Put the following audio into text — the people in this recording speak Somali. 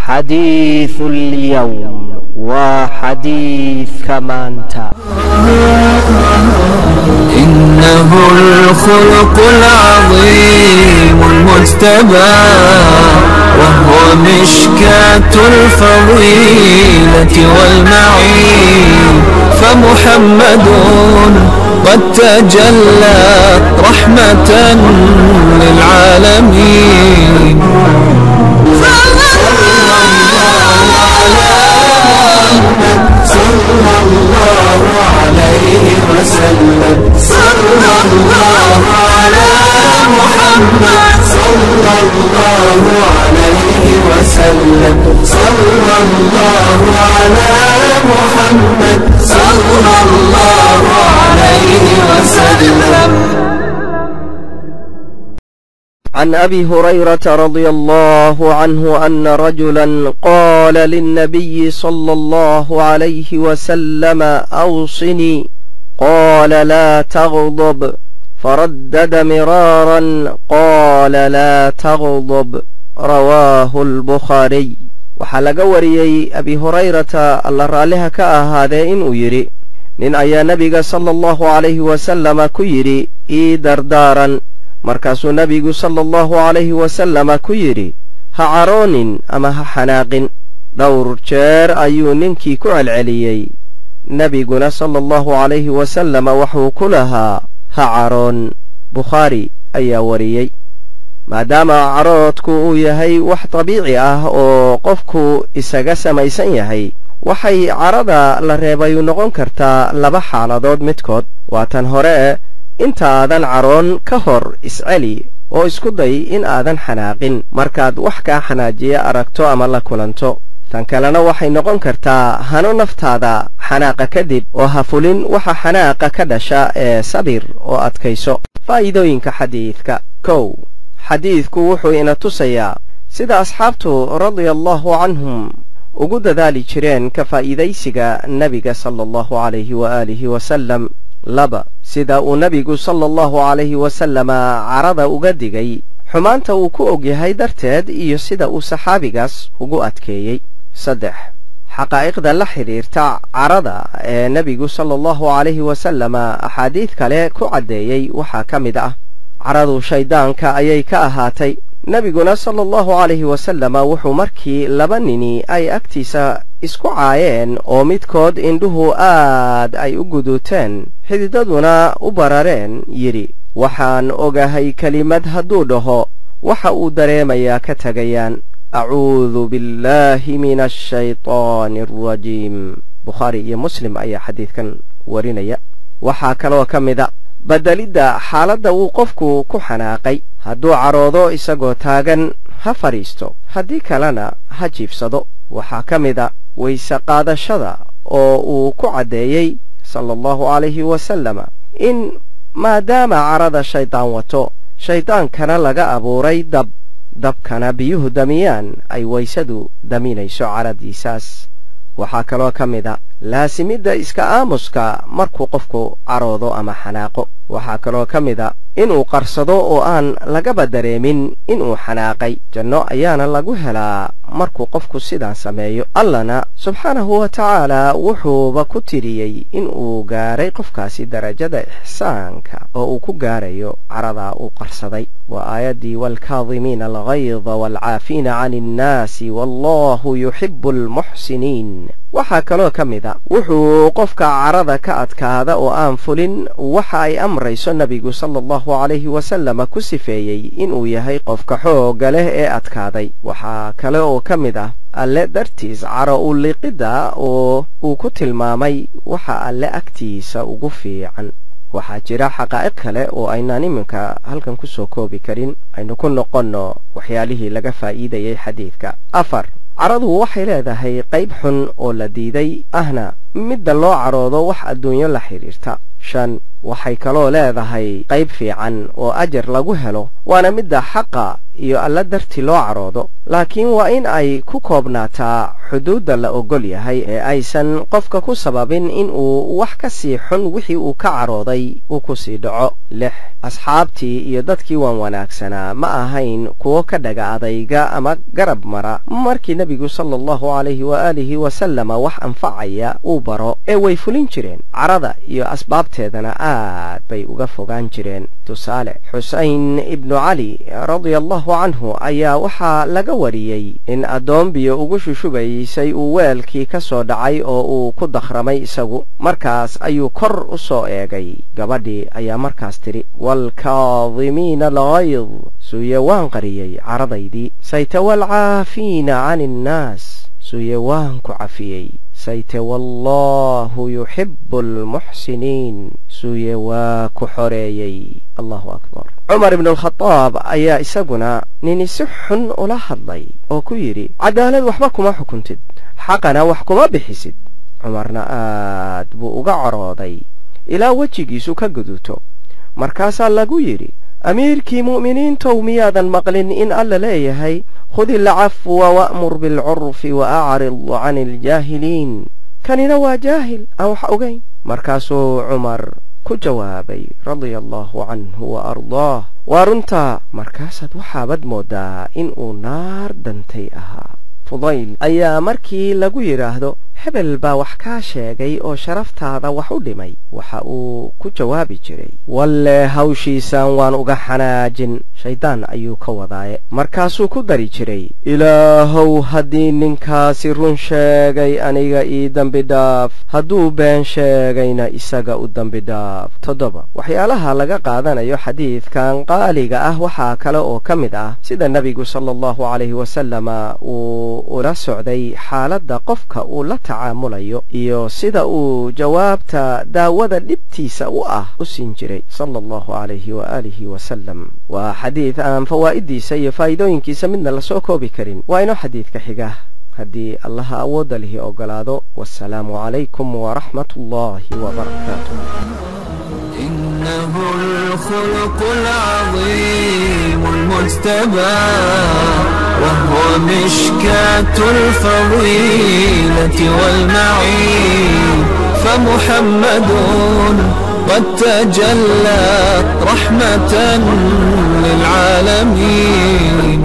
حديث اليوم وحديث مانتا. إنه الخلق العظيم المجتبى وهو مشكاة الفضيلة والمعين فمحمد قد تجلى رحمة للعالمين صلى الله عليه وسلم صلى الله على محمد صلى الله عليه وسلم صلى الله على محمد صلى الله عليه وسلم. عن أبي هريرة رضي الله عنه أن رجلا قال للنبي صلى الله عليه وسلم أوصني قال لا تغضب فردد مرارا قال لا تغضب رواه البخاري. waxaa laga wariyey abi hurayrata alla raaliha ka ahaadee inuu yidhi nin ayaa nebiga sala allahu calayhi wasalama ku yidhi ii dardaaran markaasuu nebigu sala allahu calayhi wasalama ku yidhi ha caroonin ama ha xanaaqin. dhowr jeer ayuu ninkii ku celceliyey nebiguna sala allahu calayhi wasalama wuxuu ku lahaa ha caroon. bukhaari ayaa wariyey. maadaama caroodku uu yahay wax dabiici ah oo qofku isaga samaysan yahay, waxay carada la reebayu noqon kartaa laba xaaladood midkood. waa tan hore inta aadan caroon ka hor isceli oo isku day in aadan xanaaqin markaad wax kaa xanaajiya aragto ama la kulanto. tan kalena waxay noqon kartaa hano naftaada xanaaqa kadib oo ha fulin waxa xanaaqa ka dhasha ee sabir oo adkayso. faa'iidooyinka xadiidka. kow, xadiidku wuxuu ina tusayaa sida asxaabtu radiyallahu canhum ugu dadaali jireen ka faa'iidaysiga nebiga sala allahu calayhi waaalihi wasallam. laba, sida uu nebigu sala allahu calayhi wasalama carada uga digay xumaanta uu ku og yahay darteed iyo sida uu saxaabigaas ugu adkeeyey. saddex, xaqaa'iqda la xidhiirta carada ee nebigu sala allahu calayhi wasalama axaadiid kale ku caddeeyey waxaa ka mid ah caradu shayddaanka ayay ka ahaatay. nebiguna sala allahu calayhi wasalama wuxuu markii laba nini ay agtiisa isku caayeen oo midkood indhuhu aad ay u guduuteen xididaduna u barareen yidhi waxaan ogahay kelimad hadduu dhaho waxa uu dareemayaa ka tegayaan. acuudu billaahi min ashaytaani alrajiim. bukhaari iyo muslim ayaa xadiidkan warinaya. waxaa kaloo ka mida beddelidda xaaladda uu qofku ku xanaaqay. hadduu caroodo isagoo taagan ha fadhiisto, haddii kalena ha jiifsado. waxaa ka mida wayse qaadashada oo uu ku caddeeyey sala allahu calayhi wasalama in maadaama carada shayddaan wato, shayddaankana laga abuuray dabkana biyuhu damiyaan ay waysadu daminayso caradiisaas. waxaa kaloo ka mida laasimidda iska aamuska markuu qofku caroodo ama xanaaqo. waxaa kaloo ka mida inuu qarsado oo aan lagaba dareemin inuu xanaaqay. janno ayaana lagu helaa markuu qofku sidaan sameeyo. allana subxaanahu wa tacaala wuxuuba ku tiriyey inuu gaaray qofkaasi darajada ixsaanka oo uu ku gaarayo caradaa uu qarsaday. waa aayaddii waalkaadimiina alghayda waalcaafiina cani innaasi wallahu yuxibu almuxsiniin. waxaa kaloo ka mida wuxuu qofka carada ka adkaada oo aan fulin waxa ay amrayso nebigu sala allahu calayhi wasalama ku sifeeyey inuu yahay qofka xoogga leh ee adkaaday. waxaa kale oo ka mid ah alle dartiis caro u liqidda oo uu ku tilmaamay waxa alle agtiisa ugu fiican. waxaa jira xaqaa'iq kale oo aynaan iminka halkan ku soo koobi karin. aynu ku noqonno waxyaalihii laga faa'iidayay xadiidka. afar, caradu waxay leedahay qayb xun oo la diiday ahna midda loo caroodo wax adduunyo la xidhiirta. shan, waxay kaloo leedahay qayb fiican oo ajar lagu helo waana midda xaqa iyo alla darti loo caroodo laakiin waa in ay ku koobnaataa xuduudda la ogol yahay ee aysan qofka ku sababin in uu wax ka sii xun wixii uu ka carooday uu ku sii dhaco 6 asxaabtii iyo dadkii waan wanaagsanaa ma ahayn kuwo ka dhaga adayga ama garab mara markii nabigu sallallahu alayhi wa alihi wa sallam wax anfacaya uu baro ee way fulin jireen carada iyo asbaabteedana aad bay uga fogaan jireen tusaale Xusayn ibn Ali radiyallahu anhu ayaa waxa laga wariyay in adoon biyo ugu shushubaysay uu weelkii ka soo dhacay oo uu ku dakhramay isagu markaas ayuu kor u soo eegay gabadhii ayaa markaas tiri wal kaadhimiina al-ghayz suyawaan qariyay caradaydii saytawal caafina 'anil naas suyawaan ku cafiyay sayte wallahu yuhibbul muhsinin suyawaa ku xoreeyay Allahu akbar Umar ibn al-Khattab ayaa isaguna nin si xun ula hadlay oo ku yiri cadaalad waxba kuma xukuntid xaqana wax kuma bixisid Umarna aad buu uga carooday ilaa wajigiisu ka guduto markaas lagu yiri amiirkii mu'miniinta miyaadan maqlin in alla leeyahay khudil afwa wa'mur bil 'urfi wa a'rid 'anil jahilin kanina waa jaahil aan wax ogeyn markaasuu Umar ku jawaabay radiyallahu anhu wa ardaah warunta markaasad waxaabad moodaa in uu naar dantay ahaa Fudayl ayaa markii lagu yiraahdo hebel baa wax ka sheegay oo sharaftaada wax u dhimay waxa uu ku jawaabi jiray walle hawshiisan waan uga xanaajin shaydaan ayuu ka wadaaye markaasuu ku dari jiray ilaahow haddii ninkaasi run sheegay aniga ii dambi dhaaf hadduu been sheegayna isaga u dambi dhaaf 7 waxyaalaha laga qaadanayo xadiidkan qaaliga ah waxaa kale oo ka mid ah sida nabigu sallallahu alayhi wa sallam uu ula socday xaaladda qofka uu la tacaamulayo iyo sida uu jawaabta daawada dhibtiisa u ah u siin jiray sallallahu alayhi wa alihi wa sallam wa xadiid aan fawaa'idiisa iyo faa'iidooyinkiisa midna la soo koobi karin waa inoo xadiidka xiga haddii Allah awoodda lihi ogolaado wassalaamu alaykum wa rahmatullahi wa barakatuh إنه الخلق العظيم المجتبى وهو مشكاة الفضيلة والمعين فمحمد قد تجلى رحمة للعالمين